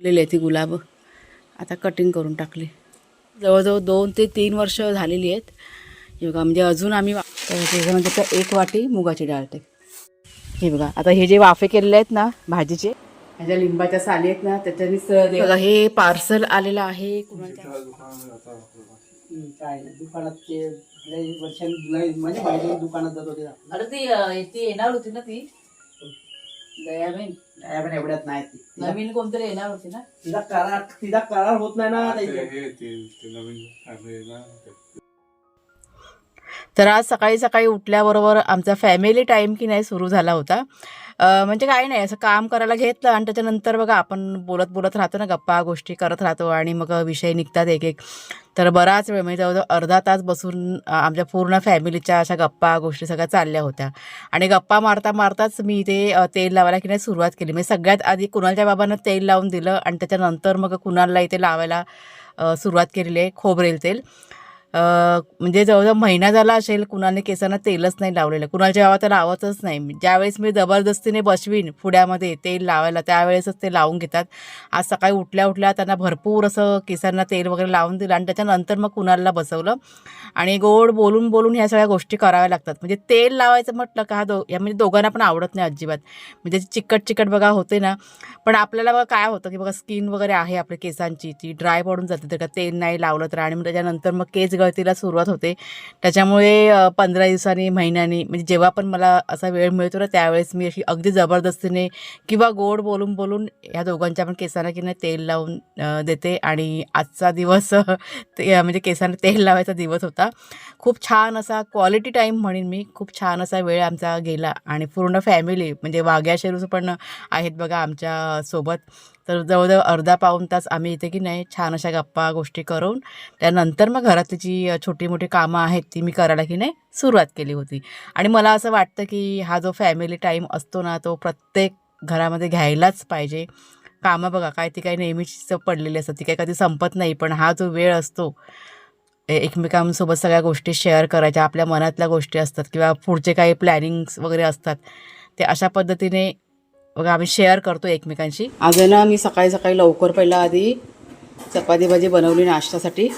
फुललेली आहे ती गुलाब. आता कटिंग करून टाकली. जवळजवळ 2 ते 3 वर्ष झालेली आहेत. हे बघा, म्हणजे अजून आम्ही त्याच्यामध्ये तर 1 वाटी मुगाची डाळ टाक. हे बघा, आता हे जे वाफे केलेले आहेत ना भाजीचे, ह्याच्या लिंबाच्या साली आहेत ना, त्याच्यानीच बघा हे पार्सल आलेलं आहे. काय दुकानात ते म्हणजे बाहेर दुकानात जात होते. अरे ती येणार होती ना, ती दयाबेन एवढ्यात नाही ती नवीन कोणतरी येणार होती ना. तिचा करार होत नाही ना. तर आज सकाळी सकाळी उठल्याबरोबर आमचा फॅमिली टाईम की नाही सुरू झाला होता. म्हणजे काही नाही, असं काम करायला घेतलं आणि त्याच्यानंतर बघा आपण बोलत बोलत राहतो ना, गप्पा गोष्टी करत राहतो आणि मग विषय निघतात एक एक. तर बराच वेळ म्हणजे जवळजवळ अर्धा तास बसून आमच्या पूर्ण फॅमिलीच्या अशा गप्पा गोष्टी सगळ्या चालल्या होत्या. आणि गप्पा मारता मारताच मी ते तेल लावायला की नाही सुरुवात केली. म्हणजे सगळ्यात आधी कुणालच्या बाबांना तेल लावून दिलं आणि त्याच्यानंतर मग कुणालला इथे लावायला सुरुवात केलेली आहे खोबरेल तेल. म्हणजे जवळजवळ महिना झाला असेल कुणालने केसांना तेलच नाही लावलेलं. कुणालच्या गावात तर लावतच नाही. ज्यावेळेस मी जबरदस्तीने बसवीन पुड्यामध्ये तेल लावायला त्यावेळेसच ते लावून घेतात. आज सकाळी उठल्या उठल्या त्यांना भरपूर असं केसांना तेल वगैरे लावून दिलं आणि त्याच्यानंतर मग कुणालला बसवलं. आणि गोड बोलून बोलून ह्या सगळ्या गोष्टी कराव्या लागतात. म्हणजे तेल लावायचं म्हटलं का म्हणजे दोघांना पण आवडत नाही अजिबात. म्हणजे चिकट चिकट बघा होते ना. पण आपल्याला बघा काय होतं की बघा स्किन वगैरे आहे आपल्या केसांची, ती ड्राय पडून जाते तर का तेल नाही लावलं तर. आणि मग त्याच्यानंतर मग केस गळतीला सुरुवात होते. त्याच्यामुळे 15 दिवसांनी महिन्यानी म्हणजे जेव्हा पण मला असा वेळ मिळतो ना त्यावेळेस मी अशी अगदी जबरदस्तीने किंवा गोड बोलून बोलून ह्या दोघांच्या पण केसांना की नाही तेल लावून देते. आणि आजचा दिवस म्हणजे केसांना तेल लावायचा दिवस होता. खूप छान असा क्वालिटी टाईम म्हणेन मी. खूप छान असा वेळ आमचा गेला आणि पूर्ण फॅमिली म्हणजे वाघ्या शेरूस पण आहेत बघा आमच्या सोबत. तर जवळजवळ अर्धा पाऊण तास आम्ही इथे की नाही छान अशा गप्पा गोष्टी करून त्यानंतर मग घरातली जी छोटी मोठी कामं आहेत ती मी करायला की नाही सुरुवात केली होती. आणि मला असं वाटतं की हा जो फॅमिली टाईम असतो ना तो प्रत्येक घरामध्ये घ्यायलाच पाहिजे. कामं बघा काय ती काही नेहमीच पडलेली असतात, ती काही कधी संपत नाही. पण हा जो वेळ असतो एकमेकांसोबत सगळ्या गोष्टी शेअर करायच्या, आपल्या मनातल्या गोष्टी असतात किंवा पुढचे काही प्लॅनिंग्स वगैरे असतात ते अशा पद्धतीने बघा आम्ही शेअर करतो एकमेकांशी. आज ना मी सकाळी सकाळी लवकर पहिला आधी चपाती भाजी बनवली नाश्त्यासाठी.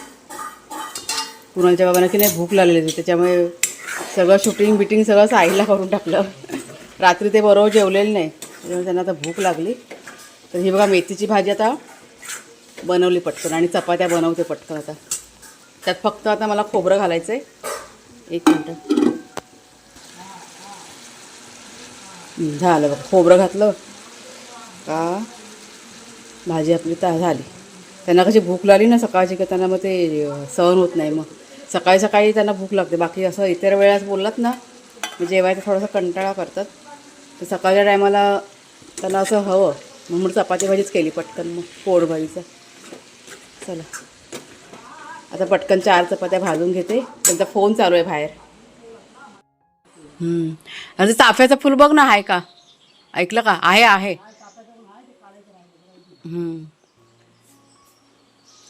कुणालच्या बाबांना की नाही भूक लागलेली होती त्याच्यामुळे सगळं शूटिंग बिटिंग सगळं साईडला करून टाकलं. रात्री ते बरोबर जेवलेले नाही त्याच्यामुळे त्यांना आता भूक लागली. तर ही बघा मेथीची भाजी आता बनवली पटकन आणि चपात्या बनवते पटकन. आता त्यात फक्त आता मला खोबरं घालायचं आहे. 1 मिनटं झालं बघ, खोबरं घातलं का भाजी आपली झाली. त्यांना कशी भूक लागली ना सकाळची का त्यांना मग ते सहन होत नाही. मग सकाळी सकाळी त्यांना भूक लागते. बाकी असं इतर वेळेस बोललात ना मग जेवायचं थोडासा कंटाळा करतात. तर सकाळच्या टायमाला त्यांना असं हवं म्हणून चपाती भाजीच केली पटकन. मग पोट भाजीचं चला आता पटकन 4 चपात्या भाजून घेते. त्यांचा फोन चालू आहे बाहेर. आणि चाफ्याचं फुल बघ ना आहे का, ऐकलं का? आहे.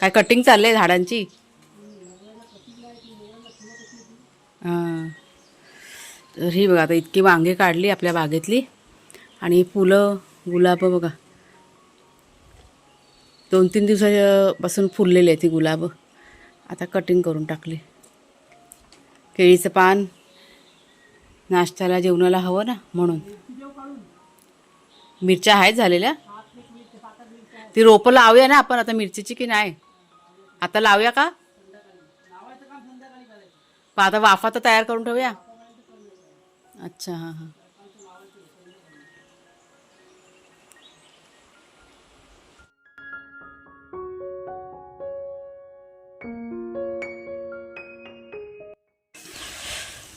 काय कटिंग चाललंय झाडांची. हां तर ही बघा आता इतकी वांगे काढली आपल्या बागेतली आणि फुलं गुलाब बघा 2-3 दिवसापासून फुललेली आहे ती गुलाब. आता कटिंग करून टाकली. केळीचं पान नाश्त्याला जेवणाला हवं ना म्हणून. मिरच्या आहेत झालेल्या. ती रोपं लावूया ना आपण आता मिरचीची की नाही. आता लावूया का? पण आता वाफा तर तयार करून ठेवूया. अच्छा हां हां.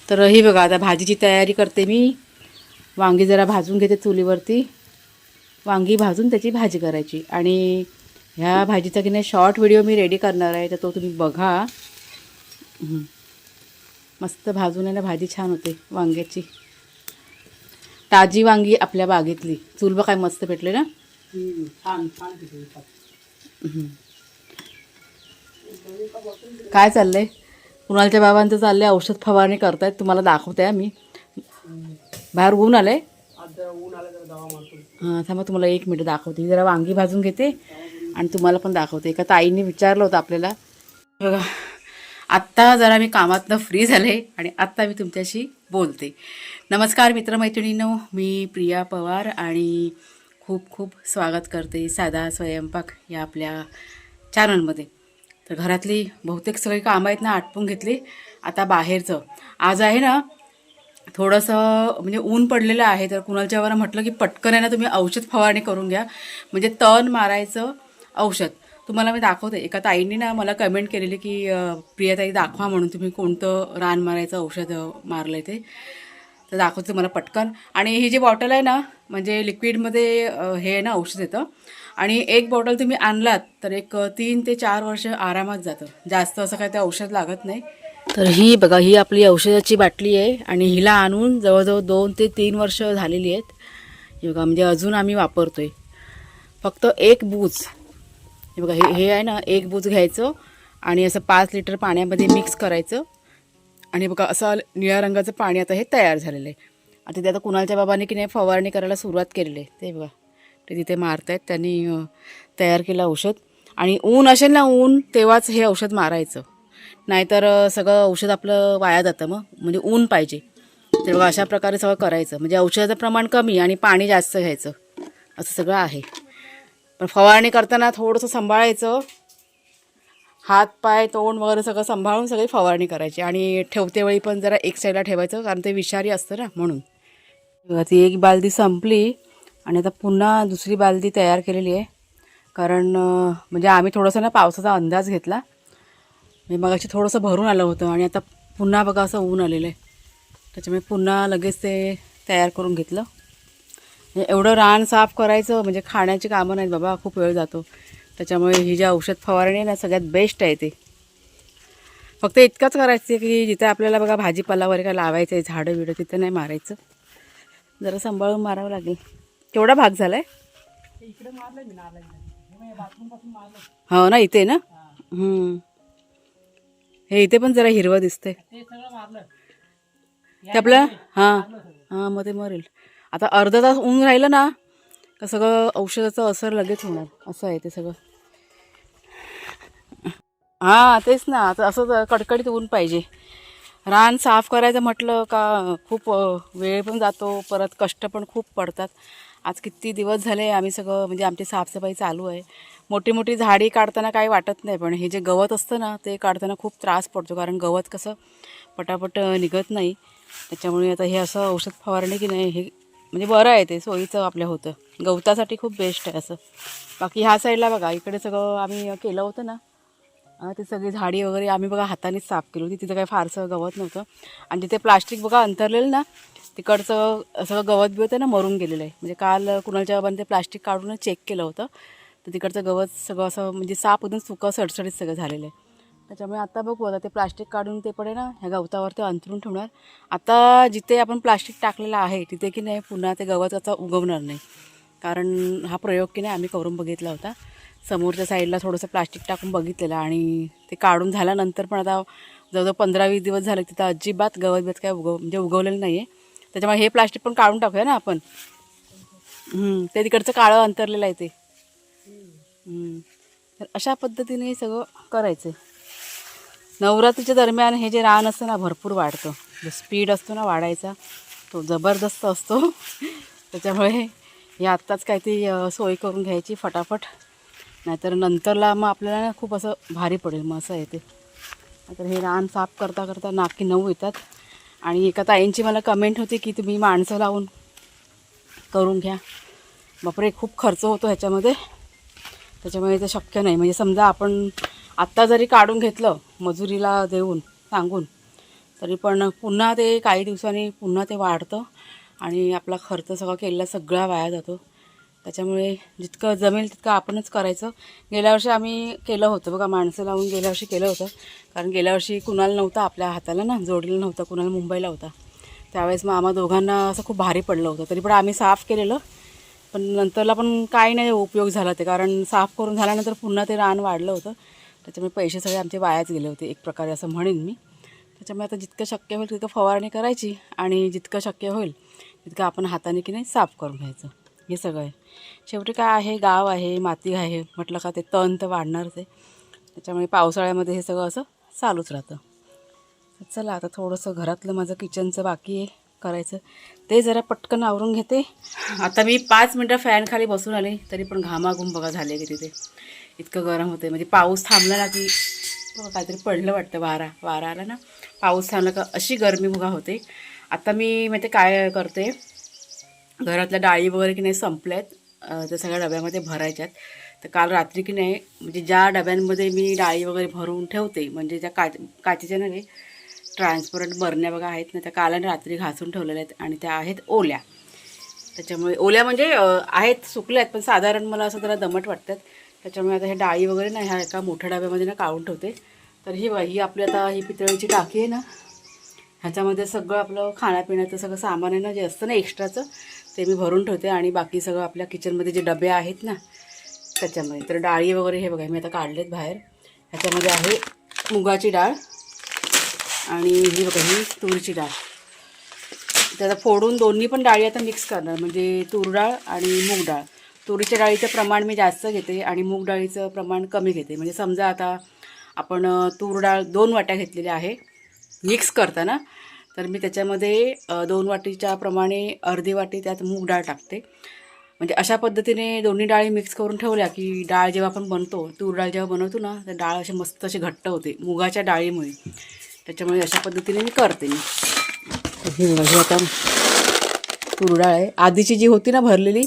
तर ही बघा आता भाजीची तयारी करते मी. वांगी जरा भाजून घेते चुलीवरती. वांगी भाजून त्याची भाजी करायची. आणि ह्या भाजीचा की नाही शॉर्ट व्हिडिओ मी रेडी करणार आहे तर तो तुम्ही बघा. मस्त भाजून आहे ना भाजी छान होते वांग्याची. ताजी वांगी आपल्या बागेतली. चूल बघ काय मस्त भेटले ना. छान छान. काय चाललंय कुणालच्या बाबांचं चाललंय औषध फवारणी करतायत. तुम्हाला दाखवते मी. बाहेर ऊन आलंय. आज जरा ऊन आलं जरा दवा मारतो. हां थांबा तुम्हाला 1 मिनिट दाखवते. जरा वांगी भाजून घेते आणि तुम्हाला पण दाखवते. एका ताईंनी विचारलं होतं आपल्याला. बघा, आत्ता जरा मी कामातनं फ्री झाले आणि आत्ता मी तुमच्याशी बोलते. नमस्कार मित्रमैत्रिणींनो, मी प्रिया पवार आणि खूप खूप स्वागत करते साधा स्वयंपाक या आपल्या चॅनलमध्ये. तर घरातली बहुतेक सगळी कामं आहेत ना आटपून घेतली. आता बाहेरचं आज आहे ना थोडंसं म्हणजे ऊन पडलेलं आहे, तर कुणालच्या वर म्हटलं की पटकन आहे ना तुम्ही औषध फवारणी करून घ्या, म्हणजे तण मारायचं औषध तुम्हाला मी दाखवते. एका ताईंनी ना मला कमेंट केलेली की प्रियाताई दाखवा म्हणून, तुम्ही कोणतं रान मारायचं औषध मारलं आहे ते. तर दाखवते मला पटकन. आणि ही जी बॉटल आहे ना म्हणजे लिक्विडमध्ये हे आहे ना औषध येतं, आणि एक बॉटल तुम्ही आणलात तर एक 3 ते 4 वर्ष आरामात जातं. जास्त असं काय ते औषध लागत नाही. तर ही बघा, ही आपली औषधाची बाटली आहे आणि हिला आणून जवळजवळ 2 ते 3 वर्ष झालेली आहेत. हे बघा, म्हणजे अजून आम्ही वापरतोय. फक्त एक बूज, हे बघा हे आहे ना, एक बूज घ्यायचं आणि असं 5 लिटर पाण्यामध्ये मिक्स करायचं आणि बघा असं निळ्या रंगाचं पाणी आता हे तयार झालेलं आहे. आता ते आता कुणालच्या बाबांनी की नाही फवारणी करायला सुरुवात केलेली आहे. ते बघा ते तिथे मारतायत, त्यांनी तयार केलं औषध. आणि ऊन असेल ना, ऊन तेव्हाच हे औषध मारायचं, नाहीतर सगळं औषध आपलं वाया जातं. मग म्हणजे ऊन पाहिजे. ते बघा अशा प्रकारे सगळं करायचं, म्हणजे औषधाचं प्रमाण कमी आणि पाणी जास्त घ्यायचं, असं सगळं आहे. पण फवारणी करताना थोडंसं सांभाळायचं, हात पाय तोंड वगैरे सगळं सांभाळून सगळी फवारणी करायची. आणि ठेवते वेळी पण जरा एक साईडला ठेवायचं, कारण ते विषारी असतं ना म्हणून. बघा ती एक बालदी संपली आणि आता पुन्हा दुसरी बालदी तयार केलेली आहे. कारण म्हणजे आम्ही थोडंसं ना पावसाचा अंदाज घेतला, मी मगाशी थोडंसं भरून आलं होतं आणि आता पुन्हा बघा असं ऊन आलेलं आहे, त्याच्यामुळे पुन्हा लगेच ते तयार करून घेतलं. एवढं रान साफ करायचं म्हणजे खाण्याची कामं नाहीत बाबा, खूप वेळ जातो. त्याच्यामुळे ही जी औषध फवारणी आहे ना सगळ्यात बेस्ट आहे. ते फक्त इतकंच करायचं की जिथे आपल्याला बघा भाजीपाला वगैरे काय लावायचं आहे, झाडं बिडं, तिथं नाही मारायचं, जरा सांभाळून मारावं लागेल. केवढा भाग झाला आहे हो ना इथे ना. हे इथे पण जरा हिरवं दिसतंय ते आपलं. हां हां, मग ते मरेल. आता अर्धा तास ऊन राहिलं ना का सगळं औषधाचं असर लगेच होणार, असं आहे ते सगळं. हां तेच ना, आता असं कडकडीत ऊन पाहिजे. रान साफ करायचं म्हटलं का खूप वेळ पण जातो, परत कष्ट पण खूप पडतात. आज किती दिवस झाले आम्ही सगळं म्हणजे आमची साफसफाई चालू आहे. मोठी मोठी झाडी काढताना काही वाटत नाही, पण हे जे गवत असतं ना ते काढताना खूप त्रास पडतो, कारण गवत कसं पटापट निघत नाही. त्याच्यामुळे आता हे असं औषध फवारणी की नाही हे म्हणजे बरं आहे, ते सोयीचं आपल्या होतं, गवतासाठी खूप बेस्ट आहे असं. बाकी ह्या साईडला बघा, इकडे सगळं आम्ही केलं होतं ना, ते सगळी झाडी वगैरे आम्ही बघा हातानेच साफ केली होती. तिथं काही फारसं गवत नव्हतं. आणि तिथे प्लास्टिक बघा अंतरलेलं ना, तिकडचं सगळं गवत बिवत आहे ना मरून गेलेलं आहे. म्हणजे काल कुणालच्या बाबांनी ते प्लास्टिक काढून चेक केलं होतं, तर तिकडचं गवत सगळं असं म्हणजे साफ होतं, सुकं सडसडीत सगळं झालेलं आहे. त्याच्यामुळे आता बघू, आता ते प्लास्टिक काढून ते पडे ना ह्या गवतावर ते अंतरून ठेवणार. आता जिथे आपण प्लास्टिक टाकलेलं आहे तिथे की नाही पुन्हा ते गवत आता उगवणार नाही, कारण हा प्रयोग की नाही आम्ही करून बघितला होता. समोरच्या साईडला थोडंसं प्लास्टिक टाकून बघितलेलं आणि ते काढून झाल्यानंतर पण आता जवळजवळ 15-20 दिवस झाले तिथं अजिबात गवत बिवत काय म्हणजे उगवलेलं नाही आहे. त्याच्यामुळे हे प्लास्टिक पण काढून टाकूया ना आपण. ते तिकडचं काळं अंतरलेलं आहे ते. तर अशा पद्धतीने हे सगळं करायचं. नवरात्रीच्या दरम्यान हे जे रान असतं ना भरपूर वाढतं, जो स्पीड असतो ना वाढायचा तो जबरदस्त असतो. त्याच्यामुळे हे आत्ताच काय ती सोय करून घ्यायची फटाफट, नाहीतर नंतरला मग आपल्याला ना खूप असं भारी पडेल. मग असं आहे ते. तर हे रान साफ करता करता नाकी 9 येतात. आणि एका ताईंची मला कमेंट होती की तुम्ही माणसं लावून करून घ्या. बापरे, खूप खर्च होतो ह्याच्यामध्ये, त्याच्यामुळे ते शक्य नाही. म्हणजे समजा आपण आत्ता जरी काढून घेतलं मजुरीला देऊन सांगून, तरी पण पुन्हा ते काही दिवसांनी पुन्हा ते वाढतं आणि आपला खर्च सगळा केलेला सगळा वाया जातो. त्याच्यामुळे जितकं जमेल तितकं आपणच करायचं. गेल्या वर्षी आम्ही केलं होतं बघा, माणसं लावून गेल्या वर्षी केलं होतं, कारण गेल्या वर्षी कुणाल नव्हता आपल्या हाताला ना, जोडलेलं नव्हतं, कुणाल मुंबईला होता. त्यावेळेस मग आम्हा दोघांना असं खूप भारी पडलं होतं. तरी पण आम्ही साफ केलेलं, पण नंतरला पण काही नाही उपयोग झाला ते, कारण साफ करून झाल्यानंतर पुन्हा ते रान वाढलं होतं. त्याच्यामुळे पैसे सगळे आमचे वायाच गेले होते एक प्रकारे, असं म्हणेन मी. त्याच्यामुळे आता जितकं शक्य होईल तितकं फवारणी करायची आणि जितकं शक्य होईल तितकं आपण हाताने की नाही साफ करून घ्यायचं. हे सगळं आहे. शेवटी काय आहे, गाव आहे, माती आहे, म्हटलं का ते तण तर वाढणारच आहे. त्याच्यामुळे पावसाळ्यामध्ये हे सगळं असं चालूच राहतं. चला आता थोडंसं घरातलं माझं किचनचं बाकी आहे करायचं, ते जरा पटकन आवरून घेते. आता मी 5 मिनटं फॅन खाली बसून आले तरी पण घामाघूम बघा झाले की तिथे इतकं गरम होते. म्हणजे पाऊस थांबला ना की बघा काहीतरी पडलं वाटतं, वारा आला ना, पाऊस थांबला का अशी गरमी बघा होते. आता मी म्हणजे काय करते, घरातल्या डाळी वगैरे की नाही संपल्यात, त्या सगळ्या डब्यामध्ये भरायच्यात. तर काल रात्री की नाही म्हणजे ज्या डब्यांमध्ये मी डाळी वगैरे भरून ठेवते, म्हणजे त्या काचेच्या नव्हे ट्रान्सपरंट बरण्या बघा आहेत ना, त्या काल आणि रात्री घासून ठेवलेल्या आहेत आणि त्या आहेत ओल्या. त्याच्यामुळे ओल्या म्हणजे आहेत सुकल्यात, पण साधारण मला असं जरा दमट वाटतात. त्याच्यामुळे आता हे डाळी वगैरे ना ह्या एका मोठ्या डब्यामध्ये ना काढून ठेवते. तर ही आपली आता ही पितळेची टाकी आहे ना, ह्याच्यामध्ये सगळं आपलं खाण्यापिण्याचं सगळं सामान आहे ना, जे असतं ना एक्स्ट्राचं, ते मी भरून ठेवते. आणि बाकी सगळं आपल्या किचनमध्ये जे डबे आहेत ना त्याच्यामध्ये. तर डाळी वगैरे हे बघा मी आता काढलेत बाहेर. ह्याच्यामध्ये आहे मुगाची डाळ आणि ही बघा ही तुरीची डाळ. त्याला फोडून दोन्ही पण डाळी आता मिक्स करणार, म्हणजे तूर डाळ आणि मूग डाळ. तुरीच्या डाळीचं प्रमाण मी जास्त घेते आणि मूग डाळीचं प्रमाण कमी घेते. म्हणजे समजा आता आपण तूर डाळ 2 वाट्या घेतलेल्या आहे मिक्स करताना, तर मी त्याच्यामध्ये 2 वाटीच्या प्रमाणे अर्धी वाटी त्यात मूग डाळ टाकते. म्हणजे अशा पद्धतीने दोन्ही डाळी मिक्स करून ठेवल्या की डाळ जेव्हा आपण बनतो, तूर डाळ जेव्हा बनवतो ना, तर डाळ अशी मस्त अशी घट्ट होते मुगाच्या डाळीमुळे. त्याच्यामुळे अशा पद्धतीने मी करते. ही बघा ही आता तूर डाळ आहे. आधीची जी होती ना भरलेली,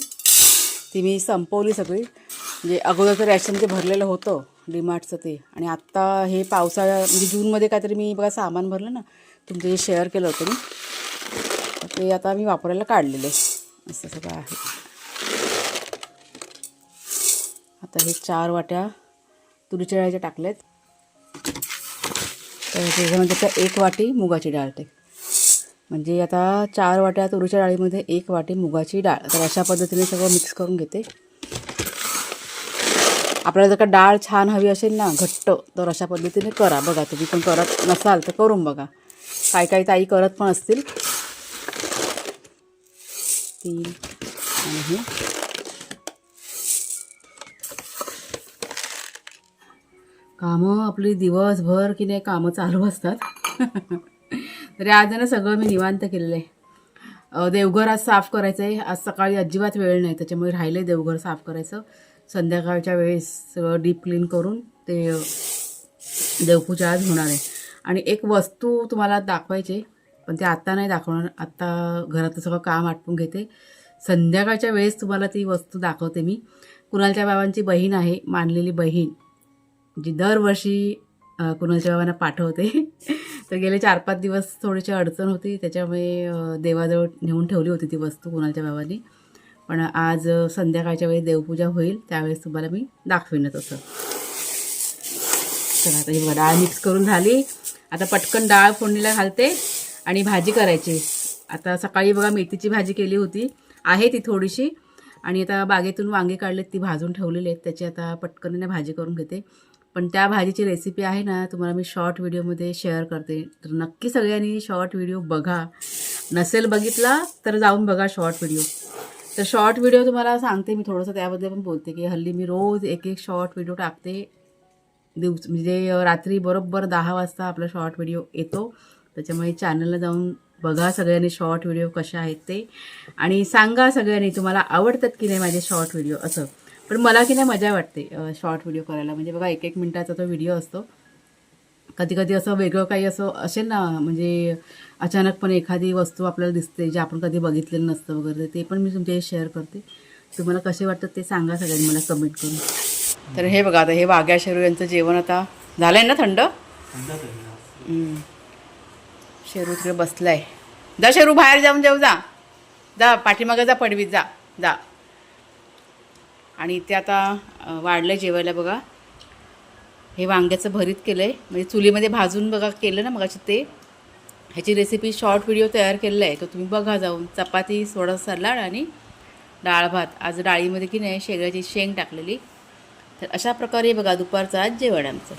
ती मी संपवली सगळी. म्हणजे अगोदरचं रॅशन जे भरलेलं होतं डीमार्टचं ते, आणि आत्ता हे पावसाळ्या म्हणजे जूनमध्ये काहीतरी मी बघा सामान भरलं ना, तुमचं जे शेअर केलं होतं मी, ते आता मी वापरायला काढलेलं आहे. असं सगळं आहे. आता हे 4 वाट्या तुरीच्या डाळीच्या टाकल्यात. तर त्याच्यामध्ये त्या 1 वाटी मुगाची डाळ टाक, म्हणजे आता 4 वाट्या तुरीच्या डाळीमध्ये 1 वाटी मुगाची डाळ. तर अशा पद्धतीने सगळं मिक्स करून घेते. आपल्याला जर का डाळ छान हवी असेल ना घट्ट, तर अशा पद्धतीने करा. बघा तुम्ही पण करत नसाल तर करून बघा, काही ताई करत पण असतील. 3 आणि हे कामं आपली दिवसभर की नाही कामं चालू असतात. तरी आज ना सगळं मी निवांत केलेलं आहे. देवघर आज साफ करायचं आहे. आज सकाळी अजिबात वेळ नाही, त्याच्यामुळे राहिलं आहे देवघर साफ करायचं. संध्याकाळच्या वेळेस सगळं डीप क्लीन करून ते देवपूजा आज होणार आहे. आणि एक वस्तू तुम्हाला दाखवायची, पण ते आत्ता नाही दाखवणार. आत्ता घरातलं सगळं काम आटपून घेते, संध्याकाळच्या वेळेस तुम्हाला ती वस्तू दाखवते मी. कुणालच्या बाबांची बहीण आहे, मानलेली बहीण, जी दरवर्षी कुणालच्या बाबांना पाठवते. तर गेले 4-5 दिवस थोडीशी अडचण होती, त्याच्यामुळे देवाजवळ नेऊन ठेवली होती ती वस्तू कुणालच्या बाबांनी. पण आज संध्याकाळच्या वेळी देवपूजा होईल त्यावेळेस तुम्हाला मी दाखवेन तसं. चला आता ही डाळ मिक्स करून झाली. आता पटकन डाळ फोडणीला घालते आणि भाजी करायची. आता सकाळी बघा मेथीची भाजी केली होती, आहे ती थोडीशी, आणि आता बागेतून वांगे काढलेत, ती भाजून ठेवलेली आहेत. त्याची आता पटकन भाजी करून घेते. पण त्या भाजीची रेसिपी आहे ना, तुम्हाला मी शॉर्ट व्हिडिओमध्ये शेअर करते. तर नक्की सगळ्यांनी शॉर्ट व्हिडिओ बघा. नसेल बघितला तर जाऊन बघा शॉर्ट व्हिडिओ. तर शॉर्ट व्हिडिओ तुम्हाला सांगते मी थोडंसं त्याबद्दल पण बोलते की हल्ली मी रोज एक शॉर्ट व्हिडिओ टाकते. म्हणजे रात्री बरोबर 10 वाजता आपला शॉर्ट व्हिडिओ येतो. त्याच्यामुळे चॅनलला जाऊन बघा सगळ्यांनी शॉर्ट व्हिडिओ कशा आहेत ते, आणि सांगा सगळ्यांनी तुम्हाला आवडतात की नाही माझे शॉर्ट व्हिडिओ असं. पण मला की नाही मजा वाटते शॉर्ट व्हिडिओ करायला. म्हणजे बघा 1-1 मिनटाचा तो व्हिडिओ असतो. कधी कधी असं वेगळं काही असं असेल ना, म्हणजे अचानकपणे एखादी वस्तू आपल्याला दिसते जे आपण कधी बघितलेलं नसतं वगैरे, ते पण मी तुमच्याशी शेअर करते. तुम्हाला कसे वाटतात ते सांगा सगळ्यांनी मला कमेंट करून. तर हे बघा आता हे वाघ्या शेरू यांचं जेवण आता झालं आहे ना थंड. शेरू तिकडे बसलाय. जा शेरू बाहेर जाऊन जेव, जा पाठीमागं जा, पडवीत जा जा. आणि इथे आता वाढलं जेवायला बघा. हे वांग्याचं भरीत केलं आहे, म्हणजे चुलीमध्ये भाजून बघा केलं ना मगाशी ते. ह्याची रेसिपी शॉर्ट व्हिडिओ तयार केलेला आहे, तो तुम्ही बघा जाऊन. चपाती, सोडा सलाड आणि डाळ भात. आज डाळीमध्ये की नाही शेंगाची शेंग टाकलेली. तर अशा प्रकारे बघा दुपारचं आज जेवण आमचं.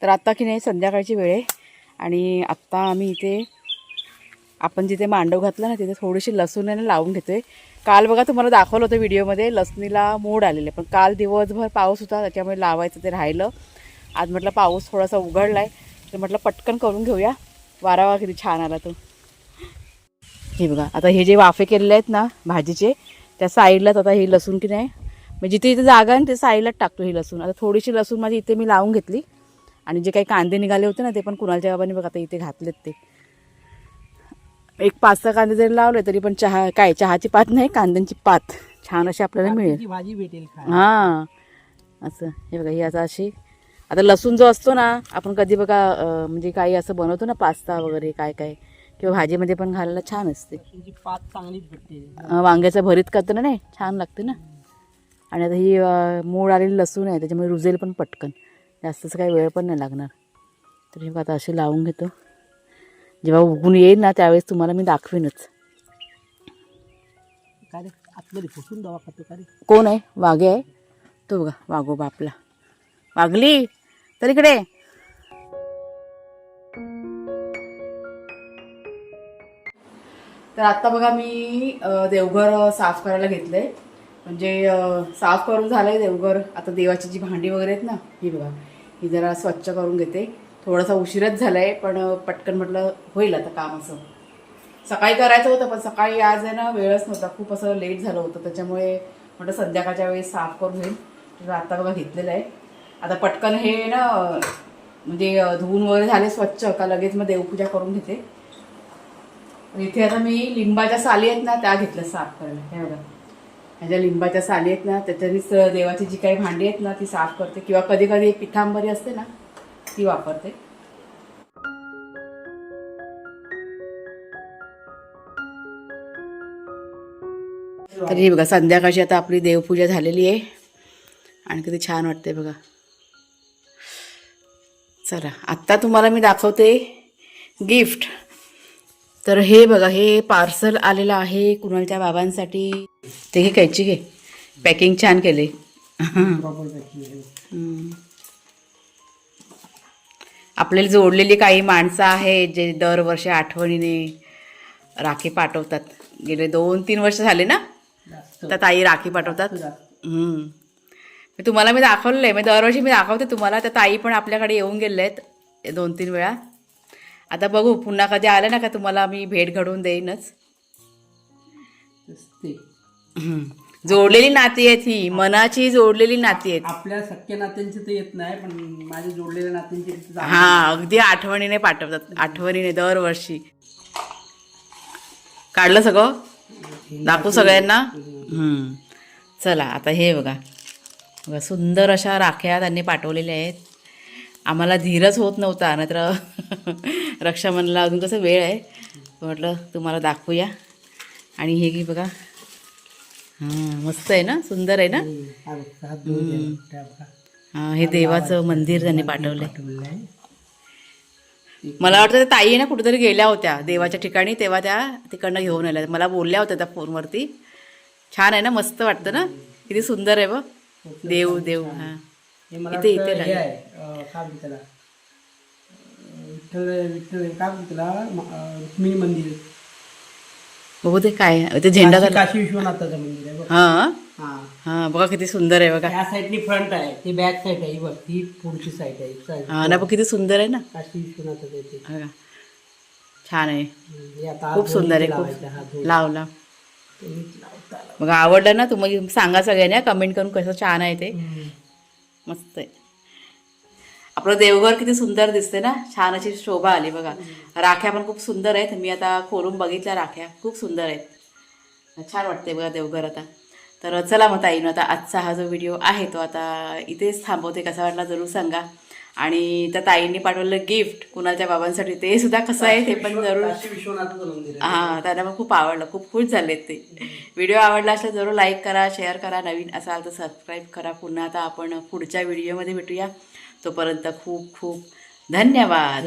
तर आत्ता की नाही संध्याकाळची वेळ आहे आणि आत्ता आम्ही इथे आपण जिथे मांडव घातला ना तिथे थोडीशी लसूण आहे ना लावून घेतोय. काल बघा तुम्हाला दाखवलं होतं व्हिडिओमध्ये लसणीला मोड आलेले, पण काल दिवसभर पाऊस होता त्याच्यामुळे लावायचं ते राहिलं. आज म्हटलं पाऊस थोडासा उघडला आहे तर म्हटलं पटकन करून घेऊया. वारावा किती छान आला तो. हे बघा आता हे जे वाफे केलेले आहेत ना भाजीचे त्या साईडलाच आता ही लसूण की नाही म्हणजे जिथे इथे जागा आहे ते साईडलाच टाकतो ही लसूण. आता थोडीशी लसूण माझी इथे मी लावून घेतली आणि जे काही कांदे निघाले होते ना ते पण कुणालच्या बाबांनी बघा आता इथे घातलेत. ते एक 5-6 कांदे जरी लावले तरी पण चहाची पात नाही कांद्यांची पात छान अशी आपल्याला मिळेल. भाजी भेटेल. हां असं हे बघा ही आता अशी. आता लसूण जो असतो ना आपण कधी बघा म्हणजे काही असं बनवतो ना पास्ता वगैरे काय काय किंवा भाजीमध्ये पण घालायला छान असते. पात चांगलीच भेटते. वांग्याचं भरीत करताना नाही छान लागते ना. आणि आता ही मूळ आलेली लसूण आहे त्याच्यामुळे रुजेल पण पटकन, जास्तच काही वेळ पण नाही लागणार. तर हे आता असे लावून घेतो. जेव्हा उगून येईल ना त्यावेळेस तुम्हाला मी दाखवीनच. काय रे आतमध्ये फुसून दवा खातो का रे? कोण आहे? वाघे आहे तो बघा, वाघोबा आपला. वागली तर इकडे. तर आत्ता बघा मी देवघर साफ करायला घेतलंय. म्हणजे साफ करून झालंय देवघर. आता देवाची जी भांडी वगैरे आहेत ना ही बघा ही जरा स्वच्छ करून घेते. थोडासा उशीरच झाला आहे पण पटकन म्हटलं होईल आता काम. असं सकाळी करायचं होतं पण सकाळी आज आहे ना वेळच नव्हता, खूप असं लेट झालं होतं त्याच्यामुळे म्हटलं संध्याकाळच्या वेळेस साफ करून घेईल. तर आता बघा घेतलेलं आहे. आता पटकन हे ना म्हणजे धुवून वगैरे झाले स्वच्छ का लगेच मग देवपूजा करून घेते. इथे आता मी लिंबाच्या साली आहेत ना त्या घेतल्या साफ करायला. हे बघा ह्या ज्या लिंबाच्या साली आहेत ना त्याच्यानीच देवाची जी काही भांडी आहेत ना ती साफ करते किंवा कधी कधी पिठांबरी असते ना ती वापरते. तर हे बघा संध्याकाळची आता आपली देवपूजा झालेली आहे आणि किती छान वाटते बघा. चला आत्ता तुम्हाला मी दाखवते गिफ्ट. तर हे बघा हे पार्सल आलेलं आहे कुणालच्या बाबांसाठी. ते घे कैची घे, पॅकिंग छान केले. आपल्याला जोडलेली काही माणसं आहेत जे दरवर्षी आठवणीने राखी पाठवतात. गेले 2-3 वर्ष झाले ना तर ताई राखी पाठवतात. तुम्हाला मी दाखवलेलं आहे, मी दरवर्षी मी दाखवते तुम्हाला. त्या ताई पण आपल्याकडे येऊन गेले आहेत 2-3 वेळा. आता बघू पुन्हा कधी आलं ना का तुम्हाला मी भेट घडवून देईनच. जोडलेली नाती आहेत ही, मनाची जोडलेली नाती आहेत. आपल्या सख्या नात्यांची तर येत नाही पण माझ्या जोडलेल्या नात्यांची. हा अगदी आठवणीने पाठवतात, आठवणीने दरवर्षी. काढलं सगळं दाखवू सगळ्यांना. चला आता हे बघा बघा सुंदर अशा राख्या त्यांनी पाठवलेल्या आहेत. आम्हाला धीरच होत नव्हता नाहीतर रक्षाबंधनला अजून कसं वेळ आहे म्हटलं तुम्हाला दाखवूया. आणि हे की बघा मस्त आहे ना, सुंदर आहे ना. हे देवाचं मंदिर त्यांनी पाठवलंय. मला वाटतं त्या ताई ना कुठेतरी गेल्या होत्या देवाच्या ठिकाणी तेव्हा त्या तिकडनं घेऊन आल्या. मला बोलल्या होत्या त्या फोनवरती. छान आहे ना, मस्त वाटतं ना, किती सुंदर आहे बघ. देव देव हां इथे इथे रुक्मिणी मंदिर बघू ते काय ते झेंडा काशी विश्वनाथाचं मंदिर आहे. हां हां बघा किती सुंदर आहे बघा. या साईडनी फ्रंट आहे, ती बॅक साईड आहे बघ, ती पुढची साईड आहे. हां ना बघ किती सुंदर आहे ना. काशी विश्वनाथाचं आहे ते. छान आहे, आता खूप सुंदर आहे. खूप लाव लाव मग आवडलं ना तुम्ही सांगा सगळ्यांनी कमेंट करून कसं छान आहे ते. मस्त आहे. आपलं देवघर किती सुंदर दिसते ना, छान अशी शोभा आली बघा. राख्या पण खूप सुंदर आहेत. मी आता खोलून बघितल्या राख्या खूप सुंदर आहेत. छान वाटते बघा देवघर आता. तर चला मग ताईनं आता आजचा हा जो व्हिडिओ आहे तो आता इथेच थांबवते. कसा वाटला जरूर सांगा. आणि त्या ताईंनी पाठवलेलं गिफ्ट कुणालच्या बाबांसाठी ते सुद्धा कसं आहे ते पण जरूर. हां त्यांना पण खूप आवडलं, खूप खुश झालेत ते. व्हिडिओ आवडला असला जरूर लाईक करा, शेअर करा, नवीन असाल तर सबस्क्राईब करा. पुन्हा आता आपण पुढच्या व्हिडिओमध्ये भेटूया. तोपर्यंत खूप खूप धन्यवाद.